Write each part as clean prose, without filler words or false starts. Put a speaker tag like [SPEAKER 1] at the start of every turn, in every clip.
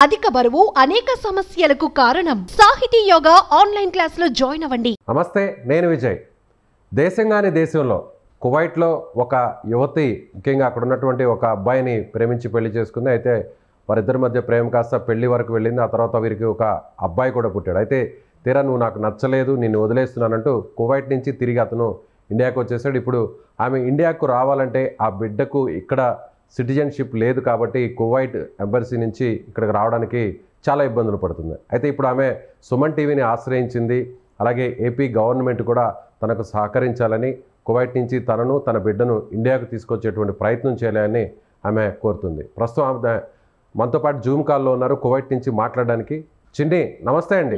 [SPEAKER 1] అధిక బరువు అనేక సమస్యలకు కారణం. సాహితీ యోగా ఆన్లైన్ క్లాసులో జాయిన్ అవ్వండి.
[SPEAKER 2] నమస్తే, నేను విజయ్. దేశంగాని దేశంలో కువైట్లో ఒక యువతి ముఖ్యంగా అక్కడ ఉన్నటువంటి ఒక అబ్బాయిని ప్రేమించి పెళ్లి చేసుకుంది. అయితే వారిద్దరి మధ్య ప్రేమ కాస్త పెళ్లి వరకు వెళ్ళింది. ఆ తర్వాత వీరికి ఒక అబ్బాయి కూడా పుట్టాడు. అయితే తీరా నువ్వు నాకు నచ్చలేదు, నిన్ను వదిలేస్తున్నానంటూ కువైట్ నుంచి తిరిగి అతను ఇండియాకు వచ్చేసాడు. ఇప్పుడు ఆమె ఇండియాకు రావాలంటే ఆ బిడ్డకు ఇక్కడ సిటిజన్షిప్ లేదు కాబట్టి కువైట్ ఎంబసీ నుంచి ఇక్కడికి రావడానికి చాలా ఇబ్బందులు పడుతుంది. అయితే ఇప్పుడు ఆమె సుమన్ టీవీని ఆశ్రయించింది. అలాగే ఏపీ గవర్నమెంట్ కూడా తనకు సహకరించాలని, కువైట్ నుంచి తనను తన బిడ్డను ఇండియాకు తీసుకొచ్చేటువంటి ప్రయత్నం చేయాలని ఆమె కోరుతుంది. ప్రస్తుతం ఆమె మనతో పాటు జూమ్ కాల్లో ఉన్నారు కువైట్ నుంచి మాట్లాడడానికి. చిన్ని, నమస్తే అండి.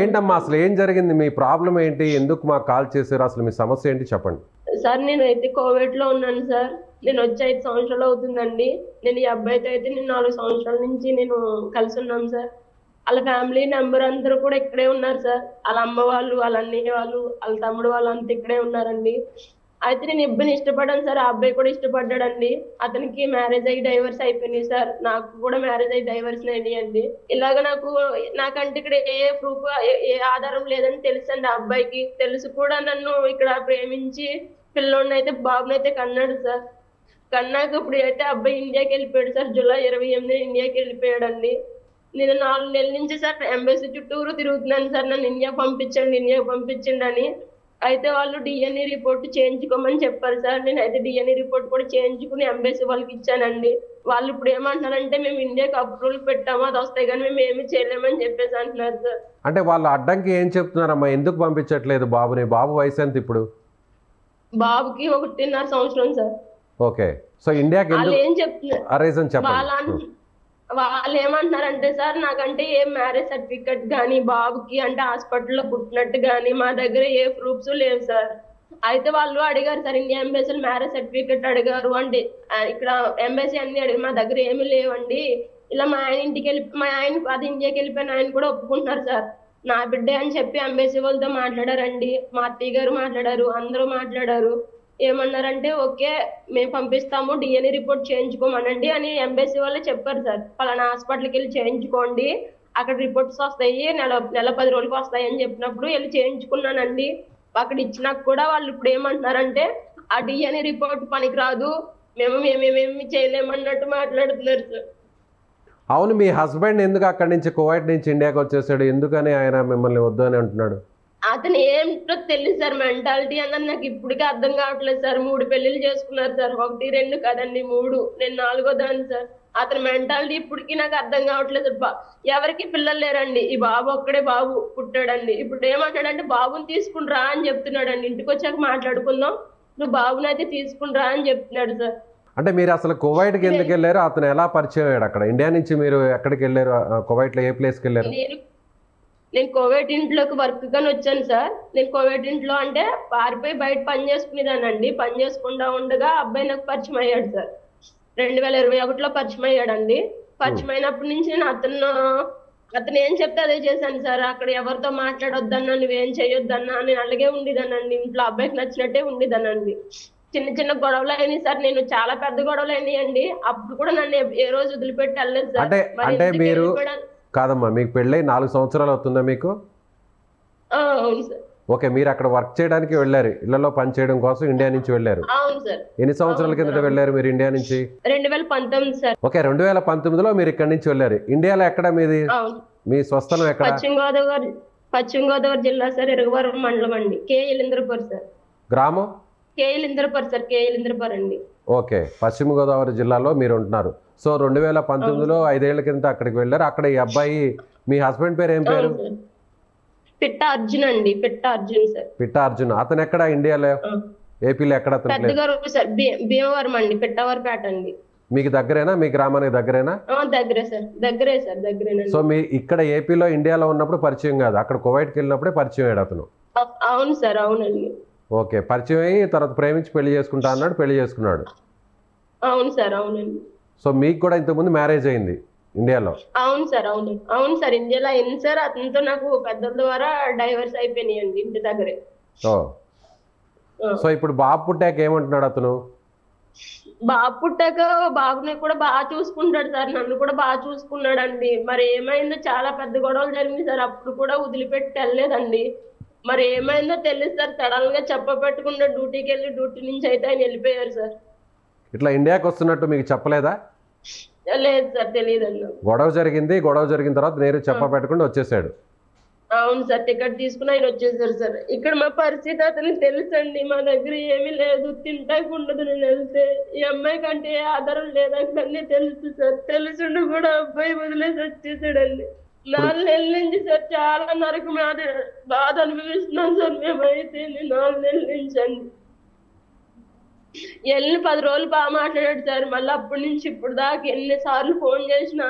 [SPEAKER 2] ఏంటమ్మా అసలు ఏం జరిగింది? మీ ప్రాబ్లం ఏంటి? ఎందుకు మాకు కాల్ చేశారు? అసలు మీ సమస్య ఏంటి చెప్పండి.
[SPEAKER 3] సార్, నేను అయితే కోవిడ్ లో ఉన్నాను సార్. నేను వచ్చి 5 సంవత్సరాలు అవుతుందండి. నేను ఈ అబ్బాయితో అయితే నేను 4 సంవత్సరాల నుంచి నేను కలిసి ఉన్నాను సార్. వాళ్ళ ఫ్యామిలీ మెంబర్ అందరూ కూడా ఇక్కడే ఉన్నారు సార్. వాళ్ళ అమ్మ వాళ్ళు, వాళ్ళ అన్నయ్య వాళ్ళు, వాళ్ళ తమ్ముడు వాళ్ళు అంతా ఇక్కడే ఉన్నారండి. అయితే నేను ఇబ్బంది ఇష్టపడాను సార్. ఆ అబ్బాయి కూడా ఇష్టపడ్డాడండి. అతనికి మ్యారేజ్ అయ్యి డైవర్స్ అయిపోయినాయి సార్. నాకు కూడా మ్యారేజ్ అయ్యి డైవర్స్ అయినాయండి. ఇలాగ నాకంటే ఇక్కడ ఏ ప్రూఫ్ ఏ ఆధారం లేదని తెలుసండి. ఆ అబ్బాయికి తెలుసు కూడా నన్ను ఇక్కడ ప్రేమించి పిల్లోడిని అయితే బాబునైతే కన్నాడు సార్. కన్నాక ఇప్పుడు అయితే అబ్బాయి ఇండియాకి వెళ్ళిపోయాడు సార్. జూలై 28 ఇండియాకి వెళ్ళిపోయాడండి. నేను 4 నెలల నుంచి సార్ ఎంబసీ చుట్టూరు తిరుగుతున్నాను సార్. నన్ను ఇండియాకి పంపించండి అని. అయితే వాళ్ళు డిఎన్ఏ రిపోర్ట్ చేయించుకోమని చెప్పారు సార్. నేను అయితే డిఎన్ఏ రిపోర్ట్ కూడా చేయించుకుని ఎంబసీ వాళ్ళకి ఇచ్చానండి. వాళ్ళు ఇప్పుడు ఏమంటున్నారంటే మేము ఇండియాకి అప్రూవల్ పెట్టాము, అది వస్తాయి కానీ మేము ఏమి చేయలేమని చెప్పేసి అంటున్నారు సార్.
[SPEAKER 2] అంటే వాళ్ళ అడ్డంకి ఏం చెప్తున్నారమ్మా? ఎందుకు పంపించట్లేదు బాబుని? బాబు వయసు ఎంత ఇప్పుడు?
[SPEAKER 3] బాబుకి 1.5 సంవత్సరం సార్.
[SPEAKER 2] ఓకే, సో ఇండియాకి
[SPEAKER 3] వాళ్ళు ఏం చెప్తున్నారు, వాళ్ళు ఏమంటున్నారంటే సార్, నాకంటే ఏ మ్యారేజ్ సర్టిఫికెట్ కానీ బాబుకి అంటే హాస్పిటల్లో పుట్టినట్టు కానీ మా దగ్గర ఏ ప్రూఫ్స్ లేవు సార్. అయితే వాళ్ళు అడిగారు sir, India embassy marriage certificate అడిగారు అంటే ఇక్కడ ఎంబసీ అన్ని అడిగారు. మా దగ్గర ఏమీ లేవండి. ఇలా మా ఆయన అది ఇండియాకి వెళ్ళిపోయిన ఆయన కూడా ఒప్పుకుంటున్నారు సార్. నా బిడ్డే అని చెప్పి ఎంబసీ వాళ్ళతో మాట్లాడారండి. మా అత్తయ్య గారు మాట్లాడారు, అందరూ మాట్లాడారు. ఏమన్నారంటే ఓకే మేము పంపిస్తాము, డిఎన్ఏ రిపోర్ట్ చేయించుకోమనండి అని ఎంబసీ వాళ్ళే చెప్పారు సార్. పలానా హాస్పిటల్కి వెళ్ళి చేయించుకోండి, అక్కడ రిపోర్ట్స్ వస్తాయి, నెల 10 రోజులకు వస్తాయి అని చెప్పినప్పుడు వెళ్ళి చేయించుకున్నానండి. అక్కడ ఇచ్చినాక కూడా వాళ్ళు ఇప్పుడు ఏమంటున్నారంటే ఆ డిఎన్ఏ రిపోర్ట్ పనికిరాదు, మేమేమి చేయలేమన్నట్టు మాట్లాడుతున్నారు సార్.
[SPEAKER 2] అవును, మీ హస్బెండ్ ఎందుకు అక్కడి నుంచి కువైట్ నుంచి ఇండియాకి వచ్చేసాడు? ఎందుకని ఆయన మిమ్మల్ని వద్దు అని అంటున్నాడు?
[SPEAKER 3] అతను ఏంటో తెలియదు సార్. మెంటాలిటీ అన్నది నాకు ఇప్పటికే అర్థం కావట్లేదు సార్. 3 పెళ్లిళ్ళు చేసుకున్నారు సార్. 1, 2 కాదండి 3. నేను 4వ దాన్ని సార్. అతని మెంటాలిటీ ఇప్పటికీ నాకు అర్థం కావట్లేదు. ఎవరికి పిల్లలు లేరండి. ఈ బాబు ఒక్కడే బాబు పుట్టాడండి. ఇప్పుడు ఏమంటాడంటే బాబుని తీసుకుని రా అని చెప్తున్నాడండి. ఇంటికి వచ్చాక మాట్లాడుకుందాం, నువ్వు బాబుని అయితే తీసుకుని రా అని చెప్తున్నాడు సార్.
[SPEAKER 2] అంటే మీరు అసలు కువైట్కి ఎందుకు వెళ్ళారు? అతను ఎలా పరిచయం అయ్యాడు అక్కడ? ఇండియా నుంచి మీరు ఎక్కడికి వెళ్ళారు? కువైట్లో ఏ ప్లేస్కి వెళ్ళారు?
[SPEAKER 3] నేను కోవిడ్ ఇంట్లోకి వర్క్ గాని వచ్చాను సార్. నేను కోవిడ్ ఇంట్లో అంటే పారిపోయి బయట పని చేసుకునేదానండి. పని చేసుకుంటా ఉండగా అబ్బాయి నాకు పరిచయం అయ్యాడు సార్. 2021లో పరిచయం అయ్యాడండి. పరిచయం అయినప్పటి నుంచి నేను అతను ఏం చెప్తే అదే చేశాను సార్. అక్కడ ఎవరితో మాట్లాడొద్దన్నా, నువ్వేం చేయొద్దన్నా నేను అలాగే ఉండేదానండి. ఇంట్లో అబ్బాయికి నచ్చినట్టే ఉండేదానండి. చిన్న గొడవలు అయినాయి సార్. నేను చాలా పెద్ద గొడవలు అయినాయండి. అప్పుడు కూడా నన్ను ఏ రోజు వదిలిపెట్టి వెళ్ళలేదు సార్.
[SPEAKER 2] అంటే మీరు కాదమ్మా, మీకు పెళ్ళై 4 సంవత్సరాలు అవుతుందా మీకు?
[SPEAKER 3] అవును సార్.
[SPEAKER 2] ఓకే, మీరు అక్కడ వర్క్ చేయడానికి వెళ్ళారు, ఇళ్లలో పని చేయడం కోసం ఇండియా నుంచి వెళ్ళారు.
[SPEAKER 3] అవును సార్.
[SPEAKER 2] ఎన్ని సంవత్సరాల కిందట వెళ్ళారు మీరు ఇండియా నుంచి?
[SPEAKER 3] 2019 సార్.
[SPEAKER 2] ఓకే, 2019లో మీరు ఇక్కడ నుంచి వెళ్ళారు. ఇండియాలో ఎక్కడ మీది? మీ స్వస్థలం ఎక్కడ?
[SPEAKER 3] పశ్చిమ గోదావరి జిల్లా సార్, ఇరగవరం మండలం అండి. కేఎలింద్రపురం సార్.
[SPEAKER 2] గ్రామం?
[SPEAKER 3] కేఎలింద్రపురం సార్. కేఎలింద్రపురం అండి.
[SPEAKER 2] ఓకే, పశ్చిమ గోదావరి జిల్లాలో మీరు ఉంటున్నారు. సో 2019లో 5 ఏళ్ల కింద అక్కడికి వెళ్ళారు. అక్కడ ఈ అబ్బాయి, మీ హస్బెండ్ పేరు ఏం పేరు?
[SPEAKER 3] పిట్ట అర్జున్ అండి. పిట్ట అర్జున్ సార్.
[SPEAKER 2] పిట్ట అర్జున్. అతను ఎక్కడ? ఇండియాలో ఏపీలో ఎక్కడ?
[SPEAKER 3] పెద్దగారు సార్, భీమవరం అండి, పిట్టవరపేట అండి.
[SPEAKER 2] మీకు దగ్గరేనా? మీ గ్రామానికి దగ్గరేనా?
[SPEAKER 3] దగ్గరే సార్. దగ్గరే సార్. దగ్గరేనా.
[SPEAKER 2] సో మీ ఇక్కడ ఏపీలో ఇండియాలో ఉన్నప్పుడు పరిచయం కాదు, అక్కడ కువైట్కి వెళ్ళినప్పుడే పరిచయం అయ్యాడు అతను?
[SPEAKER 3] అవును సార్. అవునండి.
[SPEAKER 2] ఓకే, పరిచయం అయ్యి తర్వాత ప్రేమించి పెళ్లి చేసుకుంటా అన్నాడు, పెళ్లి చేసుకున్నాడు.
[SPEAKER 3] అవును సార్. అవునండి.
[SPEAKER 2] సో మీకు కూడా ఇంతకుముందు మ్యారేజ్ అయింది ఇండియాలో?
[SPEAKER 3] అవును సార్. అవును సార్. ఇండియాలో అయింది సార్. అతనితో నాకు పెద్దల ద్వారా డైవర్స్ అయిపోయినాయండి ఇంటి దగ్గరే.
[SPEAKER 2] సో ఇప్పుడు బాబు పుట్టాక ఏమంటున్నాడు అతను?
[SPEAKER 3] బాబు పుట్టాక బాబుని కూడా బాగా చూసుకుంటాడు సార్, నన్ను కూడా బాగా చూసుకున్నాడండి. మరి ఏమైందో చాలా పెద్ద గొడవలు జరిగింది సార్, అప్పుడు కూడా వదిలిపెట్టి వెళ్ళలేదండి. మరి ఏమైందో తెలియదు సార్, సడన్ గా చెప్పబెట్టకుండా డ్యూటీకి వెళ్ళి డ్యూటీ నుంచి అయితే ఆయన వెళ్ళిపోయారు సార్.
[SPEAKER 2] ఇట్లా ఇండియాకి వస్తున్నట్టు మీకు చెప్పలేదా?
[SPEAKER 3] లేదు సార్, తెలియదండి.
[SPEAKER 2] గొడవ జరిగిన తర్వాత నేరు చెప్పబెట్టకుండా వచ్చేసాడు.
[SPEAKER 3] అవును సార్, టికెట్ తీసుకుని ఆయన వచ్చేసారు సార్. ఇక్కడ మా పరిస్థితి అతనికి తెలుసండి, మా దగ్గర ఏమీ లేదు, తింటాకు ఉండదు. నేను వెళ్తే ఈ అమ్మాయి కంటే ఏ ఆధారం లేదు అక్కడ అన్నీ తెలుసు సార్. తెలుసుండి కూడా అబ్బాయి వదిలేసి వచ్చేసాడండి. 4 నెలల నుంచి సార్ చాలా నరకం బాధ అనుభవిస్తున్నాం సార్ మేమైతే. 4 నెలల నుంచి అండి. వెళ్ళి 10 రోజులు బాగా మాట్లాడాడు సార్, మళ్ళీ అప్పటి నుంచి ఇప్పుడు దాకా ఎన్నిసార్లు ఫోన్ చేసినా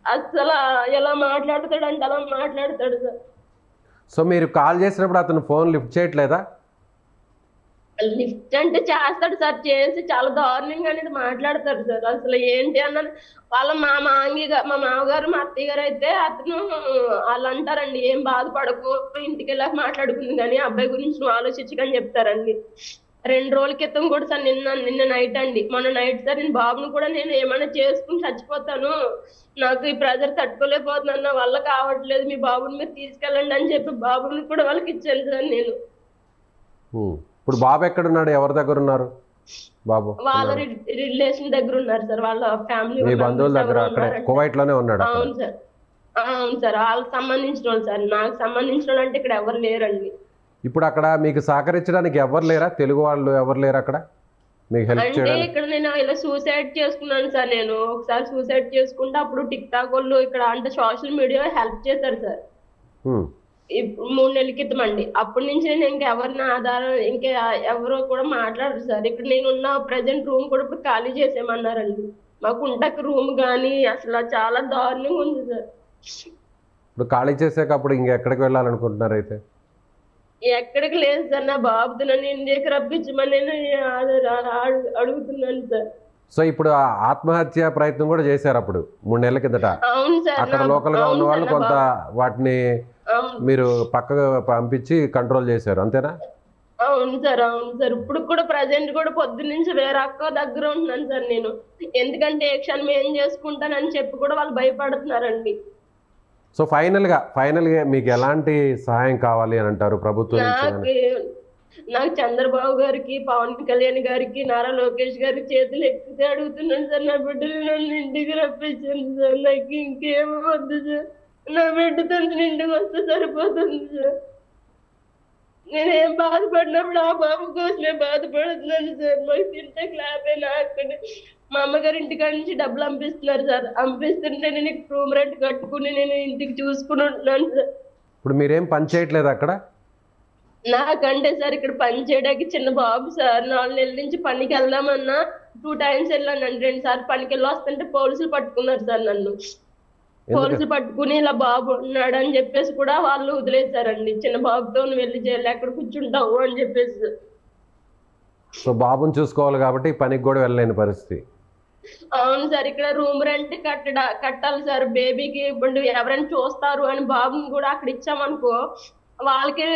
[SPEAKER 3] అసలు ఎలా మాట్లాడతాడంటే అలా మాట్లాడతాడు సార్.
[SPEAKER 2] సో మీరు కాల్ చేసినప్పుడు అతను ఫోన్ లిఫ్ట్ చేయట్లేదా?
[SPEAKER 3] లిఫ్ట్ అంటే చేస్తాడు సార్, చేసి చాలా దారుణంగా అనేది మాట్లాడతాడు సార్. అసలు ఏంటి అన్నది వాళ్ళ మా మామగారు మా అత్తయ్య గారు అయితే అతను వాళ్ళు అంటారండి, ఏం బాధపడకు ఇంటికి వెళ్ళాక మాట్లాడుకుంది కానీ అబ్బాయి గురించి నువ్వు ఆలోచించకని చెప్తారండి. 2 రోజుల క్రితం కూడా సార్, నిన్న నైట్ అండి, మొన్న నైట్ సార్, నేను బాబును కూడా నేను ఏమైనా చేసుకుని చచ్చిపోతాను, నాకు ఈ ప్రెజర్ తట్టుకోలేకపోతున్నాను, నా వల్ల కావట్లేదు, మీ బాబుని మీరు తీసుకెళ్ళండి అని చెప్పి బాబుని కూడా వాళ్ళకి ఇచ్చాను సార్ నేను.
[SPEAKER 2] ఇప్పుడు బాబు ఎక్కడున్నాడు? ఎవరి దగ్గర ఉన్నారు బాబు?
[SPEAKER 3] వాళ్ళ రిలేషన్ దగ్గర ఉన్నారు సార్, వాళ్ళ ఫ్యామిలీ
[SPEAKER 2] మీ బంధువుల దగ్గర అక్కడ కువైట్ లోనే ఉన్నాడు?
[SPEAKER 3] అవును సార్, అవును సార్, వాళ్ళకి సంబంధించిన వాళ్ళు సార్. నాకు సంబంధించిన వాళ్ళు అంటే ఇక్కడ ఎవరు లేరండి.
[SPEAKER 2] ఇప్పుడు అక్కడ మీకు సహకరించడానికి ఎవరు లేరా? తెలుగు వాళ్ళు ఎవరు లేరు అక్కడ మీకు హెల్ప్
[SPEAKER 3] అంటే
[SPEAKER 2] చేయడానికి?
[SPEAKER 3] ఇక్కడ నేను ఇలా సూసైడ్ చేసుకున్నాను సార్. నేను ఒకసారి సూసైడ్ చేసుకుంటే అప్పుడు టిక్ టాక్ వాళ్ళు ఇక్కడ అంటే సోషల్ మీడియా హెల్ప్ చేశారు సార్. ఇప్పుడు 3 నెలల క్రితం అండి. అప్పటి నుంచి నేను ఇంకెవరిని ఆధారం ఎవరో కూడా మాట్లాడరు సార్. ఇక్కడ నేనున్న ప్రజెంట్ రూమ్ కూడా ఇప్పుడు ఖాళీ చేసేయమన్నారండి. మాకు ఉండక రూమ్ కానీ అసలు చాలా దారుణంగా ఉంది సార్.
[SPEAKER 2] ఇప్పుడు ఖాళీ చేసాక అప్పుడు ఇంకెక్కడికి వెళ్ళాలనుకుంటున్నారు అయితే?
[SPEAKER 3] ఎక్కడికి లేదు సార్, నా బాబుతో నన్ను ఇండియాకి రప్పించమని నేను అడుగుతున్నాను సార్.
[SPEAKER 2] సో ఇప్పుడు ఆత్మహత్య ప్రయత్నం కూడా చేశారు అప్పుడు 3 నెలల కిందట?
[SPEAKER 3] అవును సార్.
[SPEAKER 2] అక్కడ లోకల్ గా ఉన్న వాళ్ళు కొంత వాటిని మీరు పక్కగా పంపించి కంట్రోల్ చేశారు, అంతేనా?
[SPEAKER 3] అవును సార్, అవును సార్. ఇప్పుడు కూడా ప్రజెంట్ కూడా పొద్దున్న నుంచి వేరే అక్క దగ్గర ఉంటున్నాను సార్ నేను. ఎందుకంటే ఏ క్షణం ఏం చేసుకుంటానని చెప్పి కూడా వాళ్ళు భయపడుతున్నారండి.
[SPEAKER 2] సో ఫైనల్ గా మీకు ఎలాంటి సహాయం కావాలి అని అంటారు ప్రభుత్వం నుంచి?
[SPEAKER 3] నాకు చంద్రబాబు గారికి, పవన్ కళ్యాణ్ గారికి, నారా లోకేష్ గారికి చేతులు ఎక్కితే అడుగుతున్నాను సార్, నా బిడ్డలు నన్ను ఇంటికి రప్పించండి సార్. నాకు ఇంకేమో వద్దు సార్, నా బిడ్డతో ఇంటికి వస్తే సరిపోతుంది సార్. నేనేం బాధపడినప్పుడు ఆ బాబు కోసమే బాధపడుతున్నాను సార్. మాకు తింటే క్లాపే అక్కడ మా అమ్మగారి ఇంటికాడ నుంచి డబ్బులు పంపిస్తున్నారు సార్. పంపిస్తుంటే నేను రూమ్ రెంట్ కట్టుకుని నేను ఇంటికి చూసుకుని ఉంటున్నాను సార్.
[SPEAKER 2] ఇప్పుడు మీరేం పని చేయట్లేదు అక్కడ?
[SPEAKER 3] నాకంటే సార్ ఇక్కడ పని చేయడానికి చిన్న బాబు సార్. 4 నెలల నుంచి పనికి వెళ్దామన్నా 2 టైమ్స్ వెళ్ళానండి. 2 సార్లు పనికి వెళ్ళి వస్తుంటే పోలీసులు పట్టుకున్నారు సార్ నన్ను. పోలీసులు పట్టుకుని ఇలా బాబు ఉన్నాడు అని చెప్పేసి కూడా వాళ్ళు వదిలేశారండి. చిన్న బాబుతో నువ్వు వెళ్ళి జైలు ఎక్కడ కూర్చుంటావు అని చెప్పేసి.
[SPEAKER 2] సో బాబుని చూసుకోవాలి కాబట్టి పనికి కూడా వెళ్ళలేని పరిస్థితి.
[SPEAKER 3] అవును సార్, ఇక్కడ రూమ్ రెంట్ కట్టాలి సార్. బేబీకి ఇప్పుడు ఎవరైనా చూస్తారు అని బాబుని కూడా అక్కడ ఇచ్చామనుకో వాళ్ళకే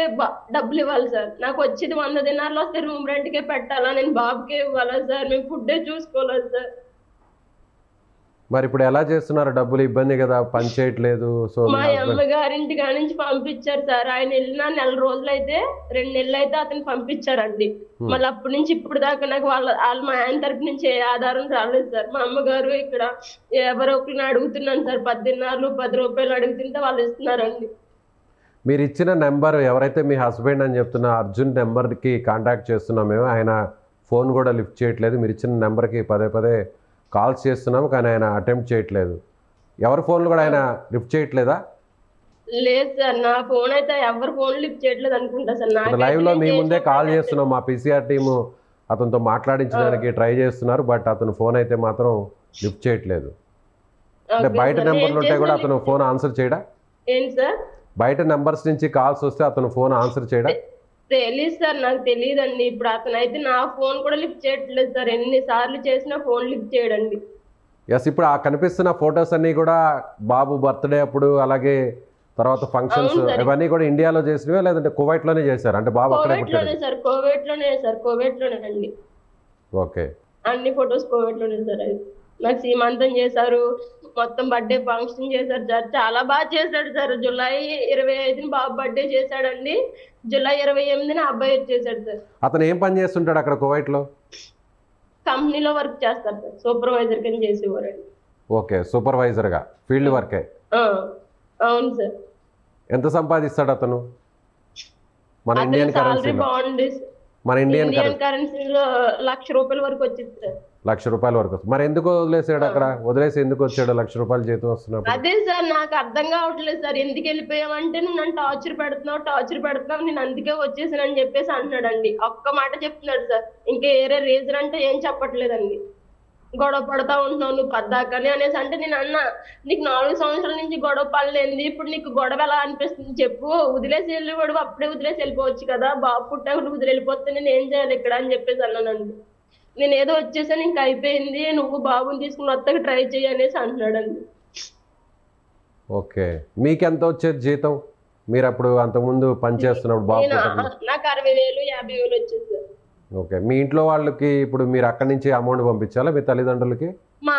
[SPEAKER 3] డబ్బులు ఇవ్వాలి సార్. నాకు వచ్చేది 100 దినార్లు వస్తే రూమ్ రెంట్కే పెట్టాలా, నేను బాబుకే ఇవ్వాలా సార్, మేము ఫుడ్డే చూసుకోవాలి సార్.
[SPEAKER 2] మరి ఇప్పుడు ఎలా చేస్తున్నారు? డబ్బులు ఇబ్బంది కదా, పని చేయట్లేదు. సో
[SPEAKER 3] మా అమ్మగారింటి కాడి నుంచి పంపించారు సార్. ఆయన వెళ్ళిన 4 రోజులు అయితే 2 నెలలు అయితే అతను పంపించారండి. మళ్ళీ అప్పటి నుంచి ఇప్పుడు దాకా నాకు వాళ్ళు మా ఆయన తరపు నుంచి ఏ ఆధారం రాలేదు సార్. మా అమ్మగారు ఇక్కడ ఎవరో ఒకరిని అడుగుతున్నాను సార్, 10 దినార్లు 10 రూపాయలు అడుగుతుంటే వాళ్ళు ఇస్తున్నారండి.
[SPEAKER 2] మీరు ఇచ్చిన నెంబర్ ఎవరైతే మీ హస్బెండ్ అని చెప్తున్న అర్జున్ నెంబర్కి కాంటాక్ట్ చేస్తున్నాం మేము, ఆయన ఫోన్ కూడా లిఫ్ట్ చేయట్లేదు. మీరు ఇచ్చిన నెంబర్కి పదే కాల్స్ చేస్తున్నాము కానీ ఆయన అటెంప్ట్ చేయట్లేదు. ఎవరి ఫోన్లు కూడా ఆయన లిఫ్ట్ చేయట్లేదా?
[SPEAKER 3] లేదు సార్, నా ఫోన్ అయితే ఎవరి ఫోన్ లిఫ్ట్ చేయట్లేదు అనుకుంటా సార్.
[SPEAKER 2] లైవ్ లో మీ ముందే కాల్ చేస్తున్నాం, మా పీసీఆర్ టీము అతనితో మాట్లాడించడానికి ట్రై చేస్తున్నారు, బట్ అతను ఫోన్ అయితే మాత్రం లిఫ్ట్ చేయట్లేదు. అంటే బయట నెంబర్లు ఉంటే కూడా అతను ఫోన్ ఆన్సర్ చేయడా?
[SPEAKER 3] ఏంటి సార్?
[SPEAKER 2] బయట నెంబర్స్ నుంచి కాల్స్ వస్తే అతను ఫోన్ ఆన్సర్ చేయడా?
[SPEAKER 3] తెలియదు సార్, నాకు తెలియదండి. ఇప్పుడు అతను అయితే నా ఫోన్ కూడా లిఫ్ట్ చేయట్లేదు సార్. ఎన్నిసార్లు చేసినా ఫోన్ లిఫ్ట్ చేయడండి.
[SPEAKER 2] ఎస్, ఇప్పుడు ఆ కనిపిస్తున్న ఫొటోస్ అన్ని కూడా బాబు బర్త్డే అప్పుడు, అలాగే తర్వాత ఫంక్షన్స్ ఇవన్నీ కూడా ఇండియాలో చేసినవే లేదంటే కువైట్ లోనే చేశారు? అంటే బాబు అక్కడే పుట్టాడు?
[SPEAKER 3] సార్ కువైట్ లోనే అండి.
[SPEAKER 2] ఓకే.
[SPEAKER 3] అన్ని ఫొటోస్ కోవిడ్లోనే సార్. అది నాకు సీమంతం చేశారు, మొత్తం బర్త్డే ఫంక్షన్ చేశారు సార్. చాలా బాగా చేశాడు సార్. జూలై 25ని బాబు బర్త్డే చేశాడండి. జూలై 28ని అబ్బాయి వచ్చేసాడు సార్.
[SPEAKER 2] అతను ఏం పని చేస్తుంటాడు అక్కడ కువైట్లో?
[SPEAKER 3] కంపెనీలో వర్క్ చేస్తారు సార్, సూపర్వైజర్ కింద చేసేవారండి.
[SPEAKER 2] ఓకే, సూపర్వైజర్గా ఫీల్డ్ వర్కే.
[SPEAKER 3] అవును సార్.
[SPEAKER 2] ఎంత సంపాదిస్తాడు అతను మన ఇండియన్
[SPEAKER 3] సాలరీ
[SPEAKER 2] కరెన్సీలో?
[SPEAKER 3] బాగుంది.
[SPEAKER 2] మన ఇండియన్
[SPEAKER 3] కరెన్సీలో ₹1,00,000 వరకు వచ్చింది సార్.
[SPEAKER 2] ₹1,00,000 వరకు. మరి ఎందుకు వదిలేసాడు అక్కడ? వదిలేసి ఎందుకు వచ్చాడు ₹1,00,000 జీతం వస్తున్నప్పుడు?
[SPEAKER 3] అదే సార్ నాకు అర్థం కావట్లేదు సార్. ఎందుకు వెళ్ళిపోయామంటే నువ్వు నన్ను టార్చర్ పెడుతున్నావు, నేను అందుకే వచ్చేసానని చెప్పేసి అంటున్నాడండి. ఒక్క మాట చెప్తున్నాడు సార్, ఇంకా వేరే రీజన్ అంటే ఏం చెప్పట్లేదండి. గొడవ పడతా ఉంటున్నావు నువ్వు పద్దాకని అనేసి అంటే నేను అన్నా, నీకు 4 సంవత్సరాల నుంచి గొడవ పడలేదు, ఇప్పుడు నీకు గొడవ ఎలా అనిపిస్తుంది చెప్పు, వదిలేసి వెళ్ళివాడు అప్పుడే వదిలేసి వెళ్ళిపోవచ్చు కదా, బాబు పుట్టాక నువ్వు వదిలి వెళ్ళిపోతే నేను ఏం చేయాలి ఇక్కడ అని చెప్పేసి అన్నానండి. నేను ఏదో వచ్చేసాను ఇంకా అయిపోయింది, నువ్వు బాబుని తీసుకుని వస్తాక ట్రై చేయి అనేసి అంటున్నాడండి.
[SPEAKER 2] ఓకే, మీకెంత వచ్చేది జీతం మీరు అప్పుడు అంతకుముందు పని చేస్తున్నప్పుడు? బాబు
[SPEAKER 3] నాకు 60,000 50,000 వచ్చేది సార్.
[SPEAKER 2] ఓకే, మీ ఇంట్లో వాళ్ళకి ఇప్పుడు మీరు అక్కడి నుంచి అమౌంట్ పంపించాలా మీ తల్లిదండ్రులకి?
[SPEAKER 3] మా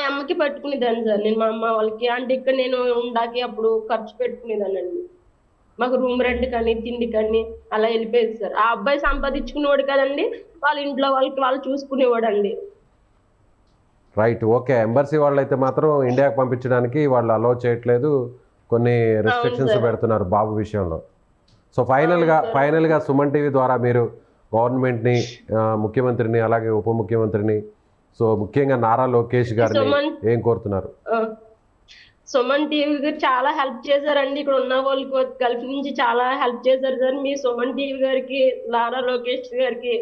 [SPEAKER 3] అమ్మకి పట్టుకునేదాన్ని సార్ నేను, మా అమ్మ వాళ్ళకి. అంటే ఇక్కడ నేను ఉండాకి అప్పుడు ఖర్చు పెట్టుకునేదాన్ని అండి. మాకు రూమ్ రెంట్ కానీ తిండి కానీ అలా వెళ్ళిపోయేది సార్. ఆ అబ్బాయి సంపాదించుకునేవాడు కదండి, వాళ్ళ ఇంట్లో వాళ్ళు చూసుకునేవాడు అండి.
[SPEAKER 2] Right, okay. ఎంబసీ వాళ్ళు అయితే మాత్రం ఇండియాకి పంపించడానికి వాళ్ళు అలౌ చేయట్లేదు, కొన్ని రెస్ట్రిక్షన్స్ పెడుతున్నారు బాబు విషయంలో. సో ఫైనల్గా సుమన్ టీవీ ద్వారా మీరు గవర్నమెంట్ని, ముఖ్యమంత్రిని, అలాగే ఉప ముఖ్యమంత్రిని, సో ముఖ్యంగా నారా లోకేష్ గారిని ఏం కోరుతున్నారు?
[SPEAKER 3] సుమన్ టీవీ గారు చాలా హెల్ప్ చేశారండి. ఇక్కడ ఉన్న వాళ్ళకి గల్ఫ్ నుంచి చాలా హెల్ప్ చేశారు సార్. మీ సుమన్ టీవీ గారికి, నారా లోకేష్ గారికి,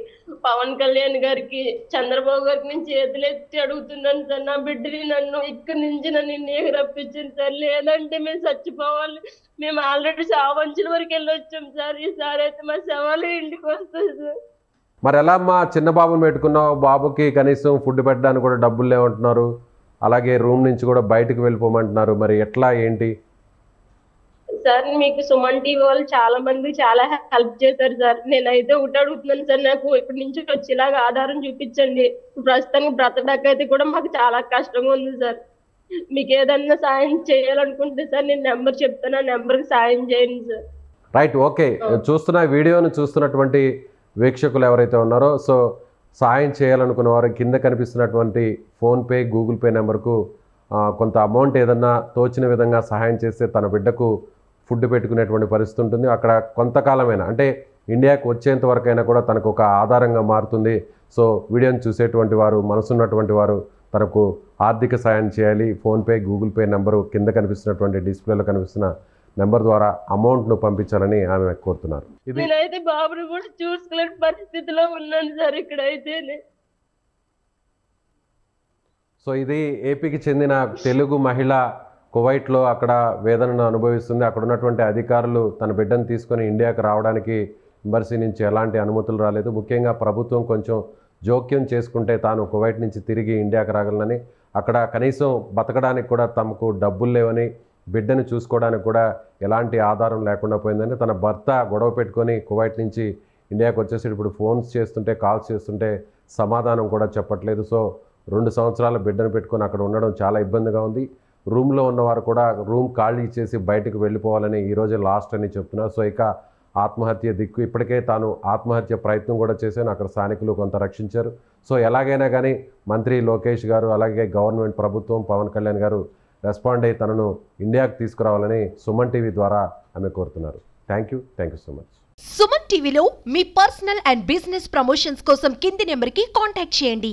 [SPEAKER 3] పవన్ కళ్యాణ్ గారికి, చంద్రబాబు గారికి నేను చేతులు ఎత్తి అడుగుతున్నాను సార్, నా బిడ్డని నన్ను ఇక్కడి నుంచి నన్ను ఇండియాకి రప్పించింది సార్, లేదంటే మేము చచ్చిపోవాలి. మేము ఆల్రెడీ సావంచుల వరకు వెళ్ళొచ్చాం సార్, ఈసారి అయితే మా శవాలు ఇంటికి వస్తాయి సార్.
[SPEAKER 2] మరి ఎలా అమ్మా చిన్న బాబుని పెట్టుకున్నావు? బాబుకి కనీసం ఫుడ్ పెట్టడానికి కూడా డబ్బులు లేవంటున్నారు, అలాగే రూమ్ నుంచి కూడా బయటకు వెళ్ళిపోమంటున్నారు, మరి ఎట్లా ఏంటి?
[SPEAKER 3] సార్ మీకు సుమన్ టీవీ వాళ్ళు చాలా మంది చాలా హెల్ప్ చేశారు సార్. నేనైతే ఒకటి అడుగుతున్నాను సార్, నాకు ఇక్కడి నుంచి వచ్చేలాగా ఆధారం చూపించండి. ప్రస్తుతానికి బ్రతకడాకైతే కూడా మాకు చాలా కష్టంగా ఉంది సార్. మీకు ఏదన్నా సాయం చేయాలనుకుంటే సార్ నేను నెంబర్ చెప్తాను, ఆ నెంబర్కి సాయం చేయండి సార్.
[SPEAKER 2] Right, okay. చూస్తున్న వీడియోను చూస్తున్నటువంటి వీక్షకులు ఎవరైతే ఉన్నారో, సో సాయం చేయాలనుకున్న వారు కింద కనిపిస్తున్నటువంటి ఫోన్పే, గూగుల్ పే నెంబర్కు కొంత అమౌంట్ ఏదన్నా తోచిన విధంగా సహాయం చేస్తే తన బిడ్డకు ఫుడ్ పెట్టుకునేటువంటి పరిస్థితి ఉంటుంది. అక్కడ కొంతకాలమైనా అంటే ఇండియాకు వచ్చేంత వరకైనా కూడా తనకు ఒక ఆధారంగా మారుతుంది. సో వీడియోని చూసేటువంటి వారు, మనసున్నటువంటి వారు తనకు ఆర్థిక సాయం చేయాలి. ఫోన్పే, గూగుల్ పే నెంబరు కింద కనిపిస్తున్నటువంటి డిస్ప్లేలో కనిపిస్తున్న నెంబర్ ద్వారా అమౌంట్ను పంపించాలని ఆమె కోరుతున్నారు.
[SPEAKER 3] నేనైతే బాబుని కూడా చూసుకోలేని పరిస్థితిలో ఉన్నాను సార్ ఇక్కడైతే.
[SPEAKER 2] సో ఇది ఏపీకి చెందిన తెలుగు మహిళ కువైట్లో అక్కడ వేదనను అనుభవిస్తుంది. అక్కడ ఉన్నటువంటి అధికారులు తన బిడ్డను తీసుకొని ఇండియాకు రావడానికి ఎంబసీ నుంచి ఎలాంటి అనుమతులు రాలేదు. ముఖ్యంగా ప్రభుత్వం కొంచెం జోక్యం చేసుకుంటే తాను కువైట్ నుంచి తిరిగి ఇండియాకు రాగలనని, అక్కడ కనీసం బతకడానికి కూడా తమకు డబ్బులు లేవని, బిడ్డను చూసుకోవడానికి కూడా ఎలాంటి ఆధారం లేకుండా పోయిందని తన భర్త గొడవ పెట్టుకొని కువైట్ నుంచి ఇండియాకు వచ్చేసి ఇప్పుడు ఫోన్స్ చేస్తుంటే, కాల్స్ చేస్తుంటే సమాధానం కూడా చెప్పట్లేదు. సో 2 సంవత్సరాల బిడ్డను పెట్టుకొని అక్కడ ఉండడం చాలా ఇబ్బందిగా ఉంది. రూమ్లో ఉన్నవారు కూడా రూమ్ ఖాళీ చేసి బయటకు వెళ్ళిపోవాలని ఈరోజే లాస్ట్ అని చెప్తున్నారు. సో ఇక ఆత్మహత్య దిక్కు. ఇప్పటికే తాను ఆత్మహత్య ప్రయత్నం కూడా చేశాను, అక్కడ స్థానికులు కొంత రక్షించారు. సో ఎలాగైనా కానీ మంత్రి లోకేష్ గారు, అలాగే గవర్నమెంట్ ప్రభుత్వం, పవన్ కళ్యాణ్ గారు రెస్పాండ్ అయ్యి తనను ఇండియాకు తీసుకురావాలని సుమన్ టీవీ ద్వారా ఆమె కోరుతున్నారు. Thank you so much.
[SPEAKER 1] Suman టీవీలో మీ పర్సనల్ అండ్ బిజినెస్ ప్రమోషన్స్ కోసం కింది నెంబర్కి కాంటాక్ట్ చేయండి.